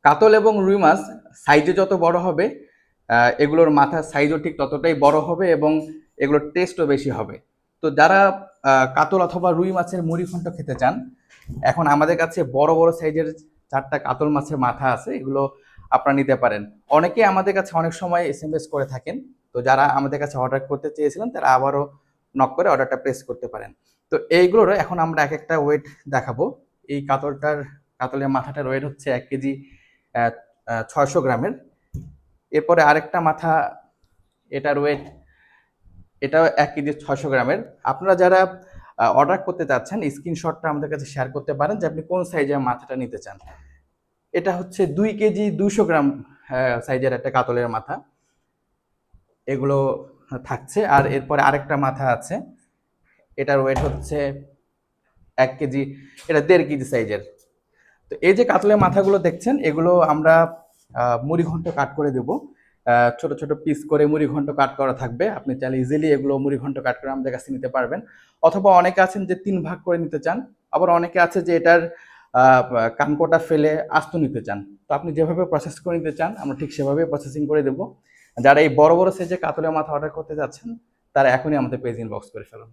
কাতল এবং রুই মাছ সাইজে যত বড় হবে, এগুলোর মাথার সাইজও ঠিক ততটাই বড় হবে এবং এগুলোর টেস্টও বেশি হবে। তো যারা কাতল অথবা রুই মাছের মুড়ি ঘন্ট খেতে চান, এখন আমাদের কাছে বড় বড় সাইজের 4টা কাতল মাছের মাথা আছে, এগুলো আপনারা নিতে পারেন। অনেকে আমাদের কাছে অনেক সময় SMS করে থাকেন। তো যারা আমাদের কাছে অর্ডার করতে চেয়েছিলেন তারা আবারও নক করে অর্ডারটা প্লেস করতে পারেন। তো এইগুলোর এখন আমরা এক একটা ওয়েট দেখাবো। এই কাতলের মাথাটার ওয়েট হচ্ছে 1 কেজি 600 গ্রামের। এরপরে আরেকটা মাথা, এটার ওয়েট, এটাও 1 কেজি 600 গ্রামের। আপনারা যারা অর্ডার করতে চাচ্ছেন স্ক্রিনশটটা আমাদের কাছে শেয়ার করতে পারেন যে আপনি কোন সাইজের মাথাটা নিতে চান। এটা হচ্ছে 2 কেজি 200 গ্রাম সাইজের একটা কাতলের মাথা, এগুলো থাকছে। আর এরপরে আরেকটা মাথা আছে, এটার ওয়েট হচ্ছে 1 কেজি, এটা 1.5 কেজি সাইজের। তো এই যে কাতলের মাথাগুলো দেখছেন, এগুলো আমরা মুড়ি ঘন্ট কাট করে দেবো। ছোট ছোট পিস করে মুড়ি ঘন্ট কাট করা থাকবে। আপনি চাইলে ইজিলি এগুলো মুড়ি ঘন্ট কাট করে আমাদের কাছে নিতে পারবেন। অথবা অনেকে আছেন যে 3 ভাগ করে নিতে চান, আবার অনেকে আছে যে এটার কানকোটা ফেলে আস্ত নিতে চান। তো আপনি যেভাবে প্রসেস করে নিতে চান আমরা ঠিক সেভাবে প্রসেসিং করে দেবো। যারা এই বড় বড় সাইজের কাতলের মাথা অর্ডার করতে যাচ্ছেন তারা এখনই আমাদের পেজ ইনবক্স করে ফেলুন।